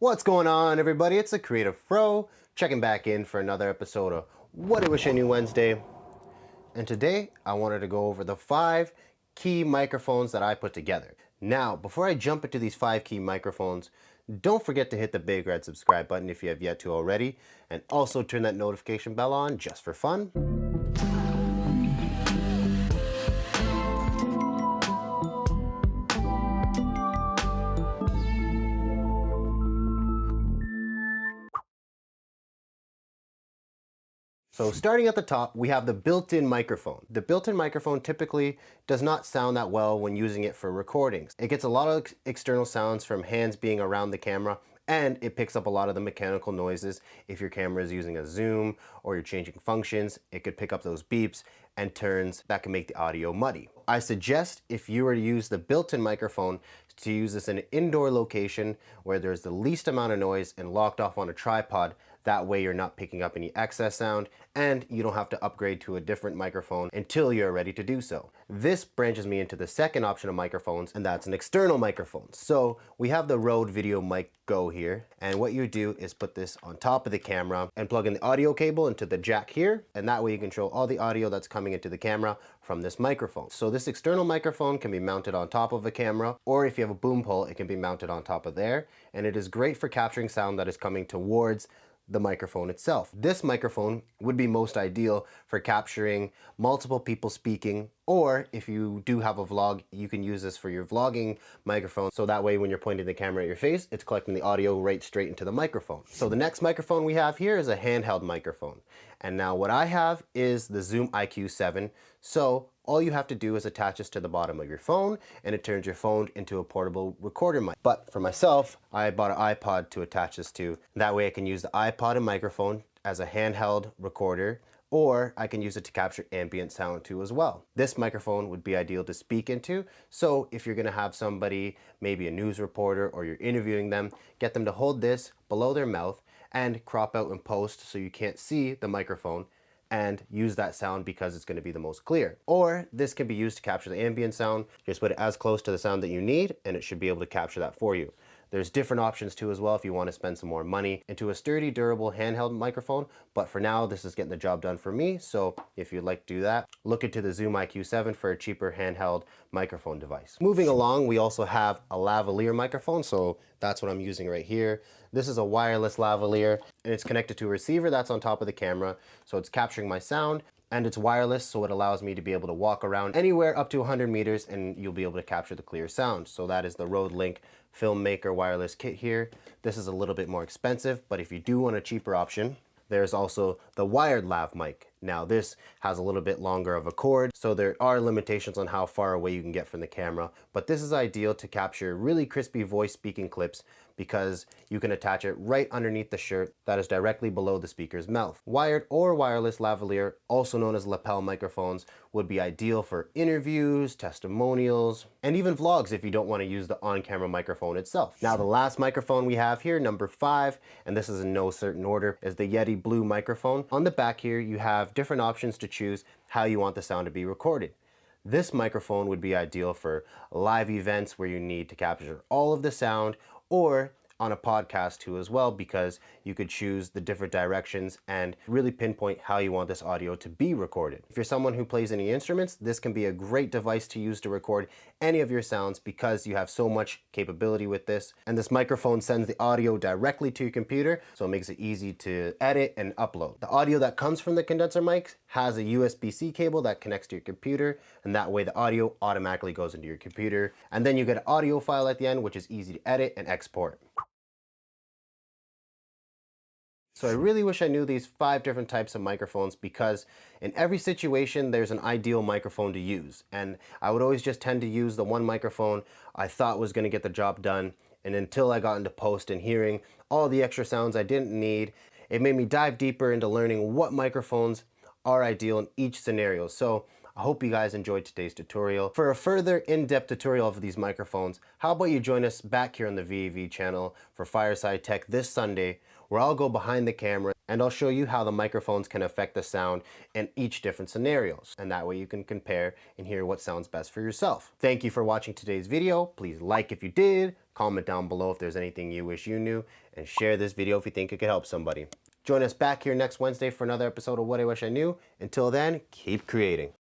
What's going on, everybody? It's the Creative Fro checking back in for another episode of What I Wish I Knew Wednesday. And today I wanted to go over the 5 key microphones that I put together. Now, before I jump into these 5 key microphones, don't forget to hit the big red subscribe button if you have yet to already, and also turn that notification bell on just for fun. So starting at the top, we have the built-in microphone. The built-in microphone typically does not sound that well when using it for recordings. It gets a lot of external sounds from hands being around the camera, and it picks up a lot of the mechanical noises. If your camera is using a zoom or you're changing functions, it could pick up those beeps and turns that can make the audio muddy. I suggest if you were to use the built-in microphone to use this in an indoor location where there's the least amount of noise and locked off on a tripod. That way you're not picking up any excess sound and you don't have to upgrade to a different microphone until you're ready to do so. This branches me into the second option of microphones, and that's an external microphone. So we have the Rode Video Mic Go here, and what you do is put this on top of the camera and plug in the audio cable into the jack here, and that way you control all the audio that's coming into the camera from this microphone. So this external microphone can be mounted on top of a camera, or if you have a boom pole, it can be mounted on top of there, and it is great for capturing sound that is coming towards the microphone itself. This microphone would be most ideal for capturing multiple people speaking, or if you do have a vlog, you can use this for your vlogging microphone, so that way when you're pointing the camera at your face, it's collecting the audio right straight into the microphone. So the next microphone we have here is a handheld microphone. And now what I have is the Zoom IQ7. So all you have to do is attach this to the bottom of your phone, and it turns your phone into a portable recorder mic. But for myself, I bought an iPod to attach this to. That way I can use the iPod and microphone as a handheld recorder, or I can use it to capture ambient sound too as well. This microphone would be ideal to speak into, so if you're gonna have somebody, maybe a news reporter, or you're interviewing them, get them to hold this below their mouth and crop out in post so you can't see the microphone, and use that sound because it's going to be the most clear. Or this can be used to capture the ambient sound. Just put it as close to the sound that you need and it should be able to capture that for you. There's different options too as well if you want to spend some more money into a sturdy, durable handheld microphone, but for now this is getting the job done for me, so if you'd like to do that, look into the Zoom IQ7 for a cheaper handheld microphone device. Moving along, we also have a lavalier microphone, so that's what I'm using right here. This is a wireless lavalier, and it's connected to a receiver that's on top of the camera, so it's capturing my sound, and it's wireless, so it allows me to be able to walk around anywhere up to 100 meters and you'll be able to capture the clear sound. So that is the Rode Link Filmmaker wireless kit here. This is a little bit more expensive, but if you do want a cheaper option, there's also the wired lav mic. Now this has a little bit longer of a cord, so there are limitations on how far away you can get from the camera, but this is ideal to capture really crispy voice speaking clips because you can attach it right underneath the shirt that is directly below the speaker's mouth. Wired or wireless lavalier, also known as lapel microphones, would be ideal for interviews, testimonials, and even vlogs if you don't want to use the on-camera microphone itself. Now the last microphone we have here, number 5, and this is in no certain order, is the Yeti Blue microphone. On the back here you have different options to choose how you want the sound to be recorded. This microphone would be ideal for live events where you need to capture all of the sound, or on a podcast too as well, because you could choose the different directions and really pinpoint how you want this audio to be recorded. If you're someone who plays any instruments, this can be a great device to use to record any of your sounds because you have so much capability with this. And this microphone sends the audio directly to your computer, so it makes it easy to edit and upload. The audio that comes from the condenser mic has a USB-C cable that connects to your computer, and that way the audio automatically goes into your computer. And then you get an audio file at the end, which is easy to edit and export. So I really wish I knew these 5 different types of microphones, because in every situation there's an ideal microphone to use, and I would always just tend to use the one microphone I thought was going to get the job done, and until I got into post and hearing all the extra sounds I didn't need, it made me dive deeper into learning what microphones are ideal in each scenario. So I hope you guys enjoyed today's tutorial. For a further in-depth tutorial of these microphones, how about you join us back here on the VAV channel for Fireside Tech this Sunday, where I'll go behind the camera and I'll show you how the microphones can affect the sound in each different scenarios. And that way you can compare and hear what sounds best for yourself. Thank you for watching today's video. Please like if you did, comment down below if there's anything you wish you knew, and share this video if you think it could help somebody. Join us back here next Wednesday for another episode of What I Wish I Knew. Until then, keep creating.